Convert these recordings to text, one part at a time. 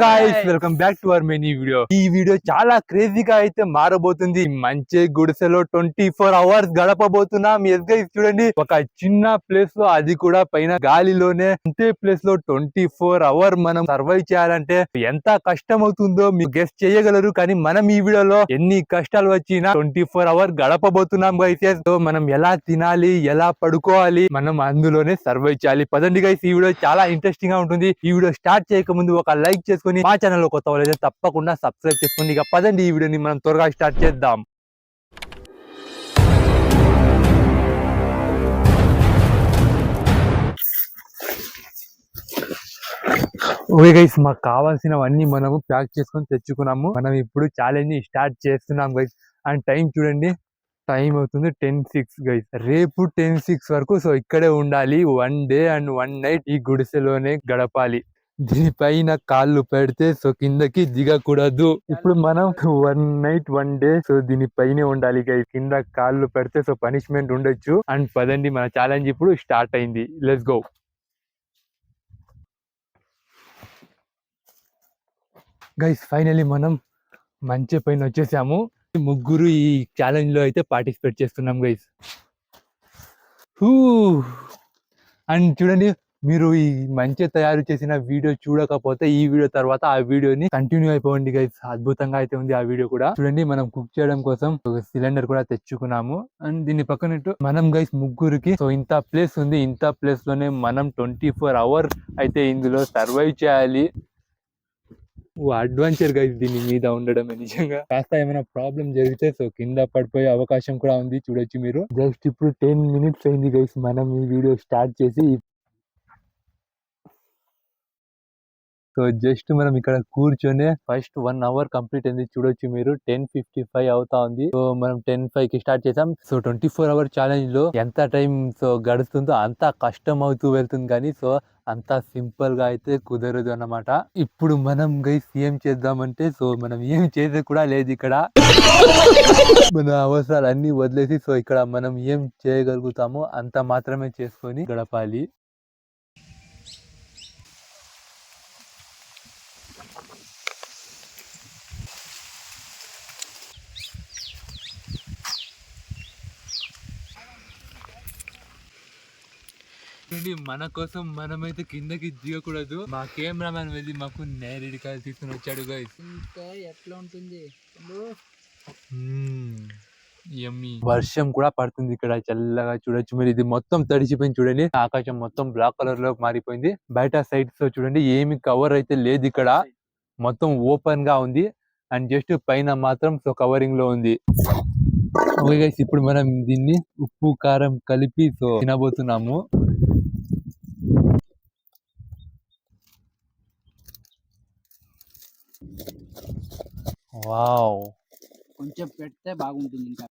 Guys welcome back to our many video. ఈ video చాలా క్రేజీగా అయితే మారబోతుంది. మంచి గుడిసెలో 24 అవర్స్ గడపబోతున్నాం. ఎస్ గైస్ చూడండి, ఒక చిన్న ప్లేస్ లో, అది కూడా పైన గాలిలోనే, అంతే ప్లేస్ లో 24 అవర్ మనం సర్వైవ్ చేయాలంటే ఎంత కష్టం అవుతుందో మీరు గెస్ చేయగలరు. కానీ మనం ఈ వీడియోలో ఎన్ని కష్టాలు వచ్చినా 24 అవర్ గడపబోతున్నాం గైస్. సో మనం ఎలా తినాలి, ఎలా పడుకోవాలి, మనం అందులోనే సర్వైవ్ చేయాలి. పదండి గైస్, ఈ వీడియో చాలా ఇంట్రెస్టింగ్ గా ఉంటుంది. ఈ వీడియో స్టార్ట్ చేయక ముందు ఒక లైక్ చేసుకుని, మా ఛానల్ లో కొత్త వాళ్ళైతే తప్పకుండా సబ్స్క్రైబ్ చేసుకోండి. ఇక పదండి, ఈ వీడియోని మనం త్వరగా స్టార్ట్ చేద్దాం. ఓకే గైస్, మాకు కావాల్సినవన్నీ మనము ప్యాక్ చేసుకొని తెచ్చుకున్నాము. మనం ఇప్పుడు ఛాలెంజ్ ని స్టార్ట్ చేస్తున్నాం గైస్. అండ్ టైం చూడండి, టైం అవుతుంది 10:06 గైస్. రేపు 10:06 వరకు సో ఇక్కడే ఉండాలి. 1 డే అండ్ 1 నైట్ ఈ గుడిసెలోనే గడపాలి. దీనిపైన కాళ్ళు పెడితే సో కిందకి దిగకూడదు. ఇప్పుడు మనం 1 నైట్ 1 డే సో దీనిపైనే ఉండాలి గైస్. కింద కాళ్ళు పెడితే సో పనిష్మెంట్ ఉండొచ్చు. అండ్ పదండి, మన ఛాలెంజ్ ఇప్పుడు స్టార్ట్ అయింది. Let's go guys. ఫైనలీ మనం మంచి పైన వచ్చేసాము. ముగ్గురు ఈ ఛాలెంజ్ లో అయితే పార్టిసిపేట్ చేస్తున్నాం గైస్. అండ్ చూడండి, మీరు ఈ మంచి తయారు చేసిన వీడియో చూడకపోతే ఈ వీడియో తర్వాత ఆ వీడియోని కంటిన్యూ అయిపోండి గైస్. అద్భుతంగా అయితే ఉంది ఆ వీడియో కూడా. చూడండి, మనం కుక్ చేయడం కోసం ఒక సిలిండర్ కూడా తెచ్చుకున్నాము. అండ్ దీని పక్కన మనం గైస్ ముగ్గురికి సో ఇంత ప్లేస్ ఉంది. ఇంత ప్లేస్ లోనే మనం 24 అవర్ అయితే ఇందులో సర్వైవ్ చేయాలి. అడ్వెంచర్ గైస్ దీని మీద ఉండడమే. నిజంగా కాస్త ఏమైనా ప్రాబ్లం జరిగితే సో కింద పడిపోయే అవకాశం కూడా ఉంది. చూడొచ్చు మీరు. జస్ట్ ఇప్పుడు 10 మినిట్స్ అయింది గైస్ మనం ఈ వీడియో స్టార్ట్ చేసి. సో జస్ట్ మనం ఇక్కడ కూర్చొని ఫస్ట్ 1 అవర్ కంప్లీట్ అయింది. చూడొచ్చు మీరు. 10:55 అవుతా ఉంది. సో మనం 10:05 కి స్టార్ట్ చేసాం. సో 24 అవర్ ఛాలెంజ్ లో ఎంత టైం సో గడుస్తుందో అంత కష్టం అవుతూ వెళ్తుంది. కానీ సో అంత సింపుల్ గా అయితే కుదరదు అన్నమాట. ఇప్పుడు మనం గైస్ ఏం చేద్దామంటే సో మనం ఏం చేసే కూడా లేదు ఇక్కడ. మన అవసరాలు అన్ని వదిలేసి సో ఇక్కడ మనం ఏం చేయగలుగుతామో అంత మాత్రమే చేసుకొని గడపాలి. మన కోసం మనమైతే కిందకి దిగకూడదు. మా కెమెరామెన్ వెళ్ళి మాకు నేరేడికాయలు తీసుకుని వచ్చాడు గైస్. ఎట్లా ఉంటుంది? వర్షం కూడా పడుతుంది ఇక్కడ చల్లగా. చూడొచ్చు మీరు. ఇది మొత్తం తడిచిపోయింది. చూడండి, ఆకాశం మొత్తం బ్లాక్ కలర్ లో మారిపోయింది. బయట సైడ్స్ లో చూడండి, ఏమి కవర్ అయితే లేదు ఇక్కడ. మొత్తం ఓపెన్ గా ఉంది. అండ్ జస్ట్ పైన మాత్రం సో కవరింగ్ లో ఉంది. ఓకే గైస్, ఇప్పుడు మనం దీన్ని ఉప్పు కారం కలిపి సో తినబోతున్నాము. వావ్, కొంచెం పెడితే బాగుంటుంది. ఇంకా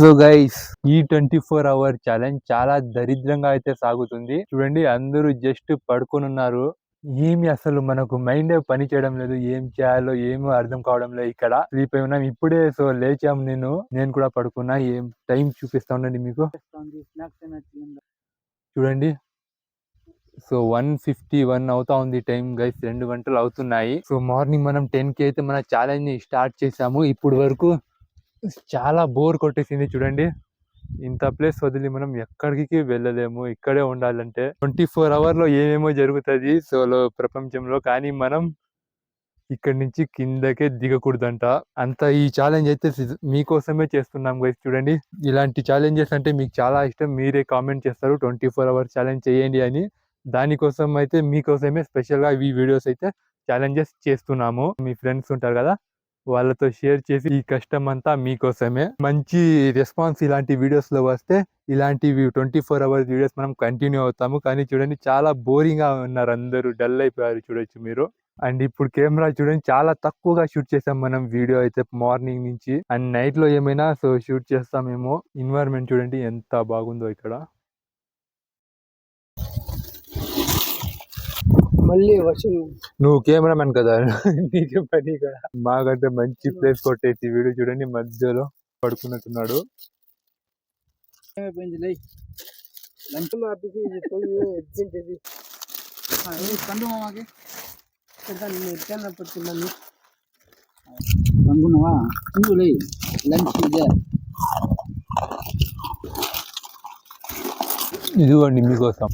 సో గైస్, ఈ 24 అవర్ ఛాలెంజ్ చాలా దరిద్రంగా అయితే సాగుతుంది. చూడండి, అందరూ జస్ట్ పడుకొని ఉన్నారు. ఏమి అసలు మనకు మైండ్ పని చేయడం లేదు. ఏం చేయాలో ఏమీ అర్థం కావడం లేదు. ఇక్కడ స్లీప్ అయి ఉన్నాం. ఇప్పుడే సో లేచాము. నేను కూడా పడుకున్నా. ఏం టైం చూపిస్తా ఉండండి మీకు. చూడండి, సో 1:51 అవుతా ఉంది టైం గైస్. 2 గంటలు అవుతున్నాయి. సో మార్నింగ్ మనం 10 కి అయితే మన ఛాలెంజ్ ని స్టార్ట్ చేసాము. ఇప్పుడు వరకు చాలా బోర్ కొట్టేసింది. చూడండి, ఇంత ప్లేస్ వదిలి మనం ఎక్కడికి వెళ్ళలేము. ఇక్కడే ఉండాలంటే 24 అవర్ లో ఏమేమో జరుగుతుంది సోలో ప్రపంచంలో. కానీ మనం ఇక్కడి నుంచి కిందకే దిగకూడదంట. అంత ఈ ఛాలెంజ్ అయితే మీకోసమే చేస్తున్నాం గైస్. చూడండి, ఇలాంటి ఛాలెంజెస్ అంటే మీకు చాలా ఇష్టం. మీరే కామెంట్ చేస్తారు 24 అవర్ ఛాలెంజ్ చేయండి అని. దానికోసం అయితే మీకోసమే స్పెషల్ గా ఈ వీడియోస్ అయితే ఛాలెంజెస్ చేస్తున్నాము. మీ ఫ్రెండ్స్ ఉంటారు కదా, వాళ్ళతో షేర్ చేసి ఈ కష్టం అంతా మీకోసమే. మంచి రెస్పాన్స్ ఇలాంటి వీడియోస్ లో వస్తే ఇలాంటివి 24 hours వీడియోస్ మనం కంటిన్యూ అవుతాము. కానీ చూడండి, చాలా బోరింగ్ గా ఉన్నారు, అందరూ డల్ అయిపోయారు చూడొచ్చు మీరు. అండ్ ఇప్పుడు కెమెరా చూడండి, చాలా తక్కువగా షూట్ చేసాం మనం వీడియో అయితే మార్నింగ్ నుంచి. అండ్ నైట్ లో ఏమైనా షూట్ చేస్తామేమో. ఎన్వైరన్మెంట్ చూడండి ఎంత బాగుందో ఇక్కడ. మళ్ళీ వర్షం. నువ్వు కెమెరామెన్ కదా, నీకే పని కదా. మాకంటే మంచి ప్లేస్ కొట్టేసి వీడియో చూడండి, మధ్యలో పడుకున్నట్టున్నాడు. ఏమైపోయింది లై లంచ్ ఆపేసి పోయి ఎడ్జిన్ చేసి కండు మామాకి నేను ఎట్లా పడుతున్నాను కండున్నావా నువ్వు లై లంచ్ ఇదే ఇదిగోండి మీకోసం.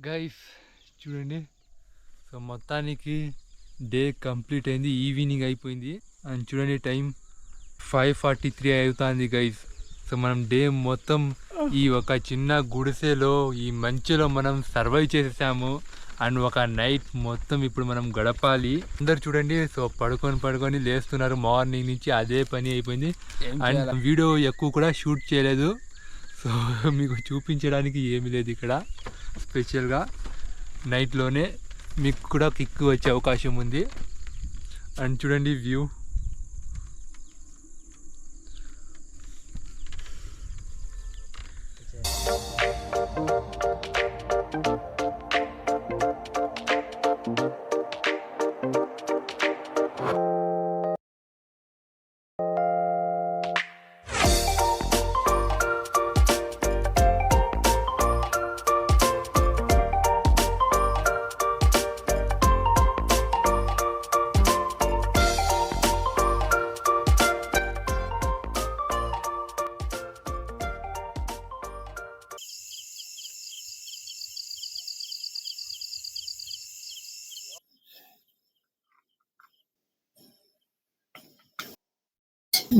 గైస్ చూడండి, సో మొత్తానికి డే కంప్లీట్ అయింది, ఈవినింగ్ అయిపోయింది. అండ్ చూడండి టైం 5:43 అవుతుంది గైస్. సో మనం డే మొత్తం ఈ ఒక చిన్న గుడిసెలో ఈ మంచులో మనం సర్వైవ్ చేసేసాము. అండ్ ఒక నైట్ మొత్తం ఇప్పుడు మనం గడపాలి. అందరు చూడండి, సో పడుకొని లేస్తున్నారు మార్నింగ్ నుంచి, అదే పని అయిపోయింది. అండ్ వీడియో ఎక్కువ కూడా షూట్ చేయలేదు, సో మీకు చూపించడానికి ఏమీ లేదు ఇక్కడ. స్పెషల్గా నైట్లోనే మీకు కూడా కిక్ వచ్చే అవకాశం ఉంది. అండ్ చూడండి view.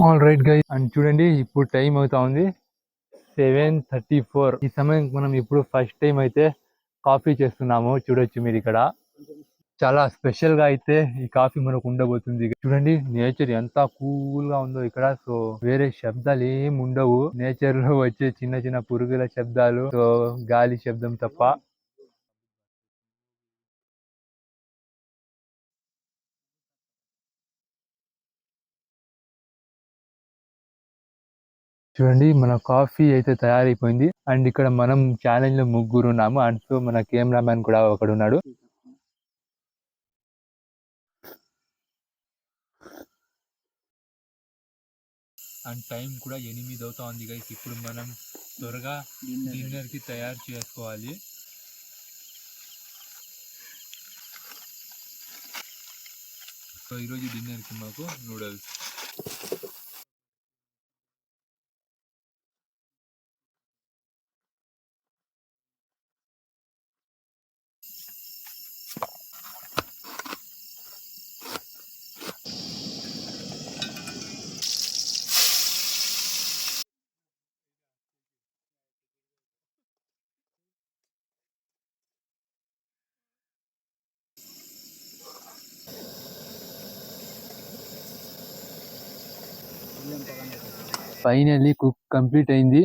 All right guys, and చూడండి ఇప్పుడు టైం అవుతా ఉంది 7:34. ఈ సమయం మనం ఇప్పుడు ఫస్ట్ టైం అయితే కాఫీ చేస్తున్నాము. చూడొచ్చు మీరు ఇక్కడ. చాలా స్పెషల్ గా అయితే ఈ కాఫీ మనకు ఉండబోతుంది. చూడండి నేచర్ ఎంత కూల్ గా ఉందో ఇక్కడ. సో వేరే శబ్దాలు ఏం ఉండవు, నేచర్ లో వచ్చే చిన్న చిన్న పురుగుల శబ్దాలు, సో గాలి శబ్దం తప్ప. చూడండి మన కాఫీ అయితే తయారైపోయింది. అండ్ ఇక్కడ మనం ఛాలెంజ్ లో ముగ్గురు ఉన్నాము. అండ్ సో మన కెమెరామ్యాన్ కూడా ఒకడు ఉన్నాడు. అండ్ టైం కూడా 8 అవుతా ఉంది గైస్. ఇప్పుడు మనం త్వరగా డిన్నర్ కి తయారు చేసుకోవాలి. సో ఈరోజు డిన్నర్ కి మాకు నూడిల్స్. ఫైనల్లీ కుక్ కంప్లీట్ అయింది.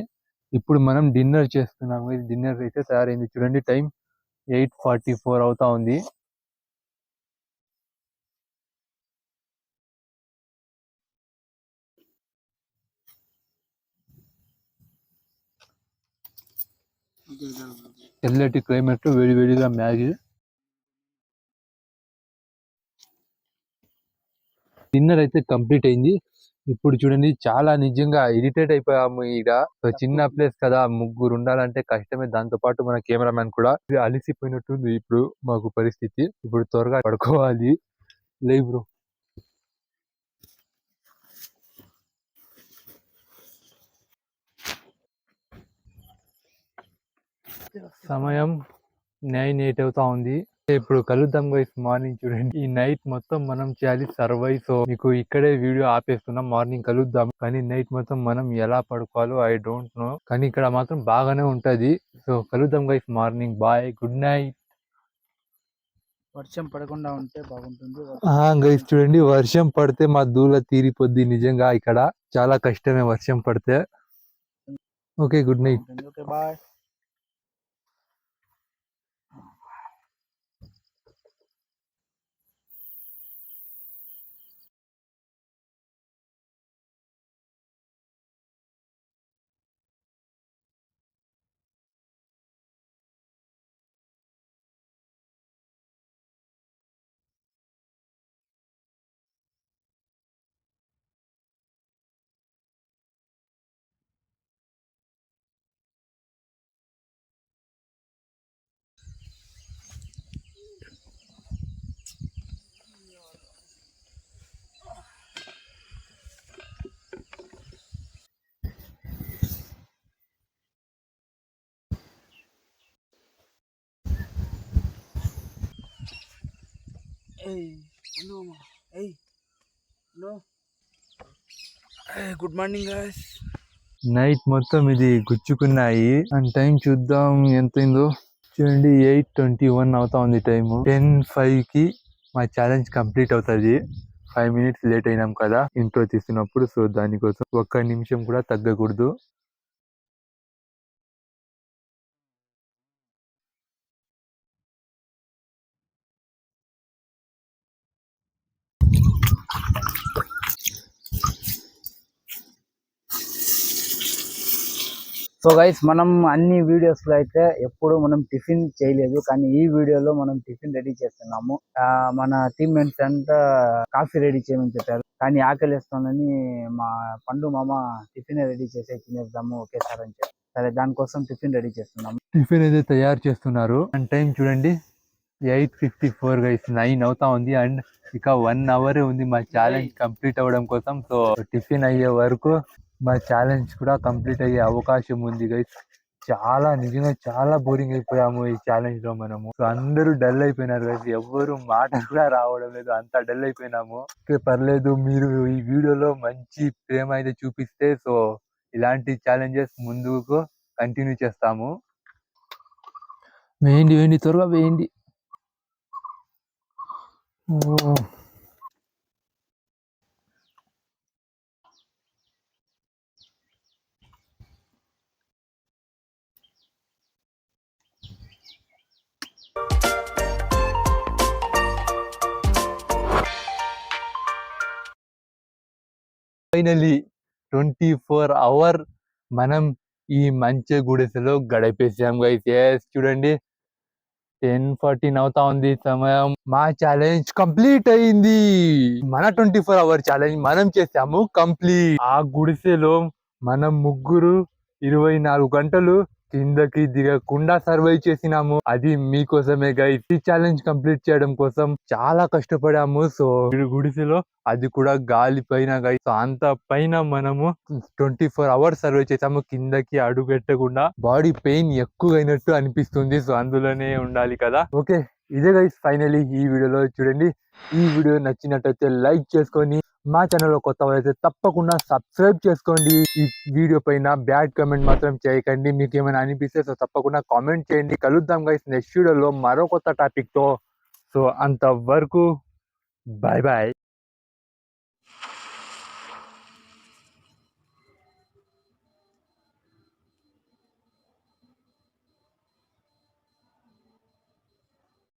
ఇప్పుడు మనం డిన్నర్ చేస్తున్నాము. డిన్నర్ అయితే తయారైంది. చూడండి టైం 8:44 అవుతా ఉంది. తెల్లటి క్లైమేట్, వేడి వేడిగా మ్యాగీ. డిన్నర్ అయితే కంప్లీట్ అయింది. ఇప్పుడు చూడండి, చాలా నిజంగా ఇరిటేట్ అయిపోయాము. ఈడ చిన్న ప్లేస్ కదా, ముగ్గురు ఉండాలంటే కష్టమే. దాంతో పాటు మన కెమెరామ్యాన్ కూడా అలిసిపోయినట్టుంది ఇప్పుడు మాకు పరిస్థితి. ఇప్పుడు త్వరగా పడుకోవాలి. Live bro. సమయం 9:08 అవుతా ఉంది. ఇప్పుడు కలుద్దాం గైస్ మార్నింగ్. చూడండి, ఈ నైట్ మొత్తం మనం చేయాలి సర్వైవ్. సో మీకు ఇక్కడే వీడియో ఆపేస్తున్నాం. మార్నింగ్ కలుద్దాం. కానీ నైట్ మొత్తం మనం ఎలా పడుకోవాలో ఐ డోంట్ నో. కానీ ఇక్కడ మాత్రం బాగానే ఉంటది. సో కలుద్దాం guys morning. Bye, good night. వర్షం పడకుండా ఉంటే బాగుంటుంది. గైస్ చూడండి, వర్షం పడితే మా దూల తీరిపోద్ది. నిజంగా ఇక్కడ చాలా కష్టమే వర్షం పడితే. Okay, good night. Okay, bye. Good morning guys. Night మొత్తం ఇది గుచ్చుకున్నాయి. అండ్ టైం చూద్దాం ఎంతైందో. చూడండి, 8:21 అవుతా ఉంది టైం. 10:05 కి మా ఛాలెంజ్ కంప్లీట్ అవుతుంది. 5 minutes లేట్ అయినాం కదా ఇంట్రో తీస్తున్నప్పుడు. సో దానికోసం ఒక్క నిమిషం కూడా తగ్గకూడదు. సో గైస్, మనం అన్ని వీడియోస్ లో అయితే ఎప్పుడు మనం టిఫిన్ చేయలేదు, కానీ ఈ వీడియోలో మనం టిఫిన్ రెడీ చేస్తున్నాము. మన టీమ్మేట్స్ అంతా కాఫీ రెడీ చేయమని చెప్పారు, కానీ ఆకలిస్తుందని మా పండు మామ టిఫిన్ రెడీ చేసి తినేద్దాము ఒకేసారి అని చెప్పి, సరే దానికోసం టిఫిన్ రెడీ చేస్తున్నాము. టిఫిన్ అయితే తయారు చేస్తున్నారు. అండ్ టైం చూడండి, 8:54 గైస్. 9 అవుతా ఉంది. అండ్ ఇక 1 hour ఉంది మా ఛాలెంజ్ కంప్లీట్ అవ్వడం కోసం. సో టిఫిన్ అయ్యే వరకు మా ఛాలెంజ్ కూడా కంప్లీట్ అయ్యే అవకాశం ఉంది గైస్. చాలా నిజంగా చాలా బోరింగ్ అయిపోయాము ఈ ఛాలెంజ్ లో మనము. సో అందరూ డల్ అయిపోయినారు గైస్. ఎవ్వరు మాట కూడా రావడం లేదు, అంత డల్ అయిపోయినాము. ఓకే, పర్లేదు, మీరు ఈ వీడియోలో మంచి ప్రేమ అయితే చూపిస్తే సో ఇలాంటి ఛాలెంజెస్ ముందుకు కంటిన్యూ చేస్తాము. వేయండి త్వరగా వేయండి. ఫైనలీ 24 hour మనం ఈ మంచి గుడిసెలో గడిపేసాం గైస్. ఎస్ చూడండి, 10:14 అవుతా ఉంది సమయం. మా ఛాలెంజ్ కంప్లీట్ అయింది. మన 24 hour ఛాలెంజ్ మనం చేసాము కంప్లీట్. ఆ గుడిసెలో మనం ముగ్గురు 24 గంటలు కిందకి దిగకుండా సర్వైవ్ చేసినాము. అది మీకోసమే గైస్. ఈ ఛాలెంజ్ కంప్లీట్ చేయడం కోసం చాలా కష్టపడాము. సో గుడిసెలో, అది కూడా గాలి పైన గైస్. సో అంత పైన మనము 24 hours సర్వైవ్ చేసాము, కిందకి అడుగు పెట్టకుండా. బాడీ పెయిన్ ఎక్కువ అయినట్టు అనిపిస్తుంది. సో అందులోనే ఉండాలి కదా. ఓకే, ఇదే గైస్ ఫైనలీ ఈ వీడియోలో. చూడండి, ఈ వీడియో నచ్చినట్టయితే లైక్ చేసుకొని, మా ఛానల్లో కొత్త వాళ్ళైతే తప్పకుండా సబ్స్క్రైబ్ చేసుకోండి. ఈ వీడియో పైన బ్యాడ్ కామెంట్ మాత్రం చేయకండి. మీకు ఏమైనా అనిపిస్తే సో తప్పకుండా కామెంట్ చేయండి. కలుద్దాం గైస్ నెక్స్ట్ వీడియోలో మరో కొత్త టాపిక్ తో. సో అంతవరకు బాయ్ బాయ్.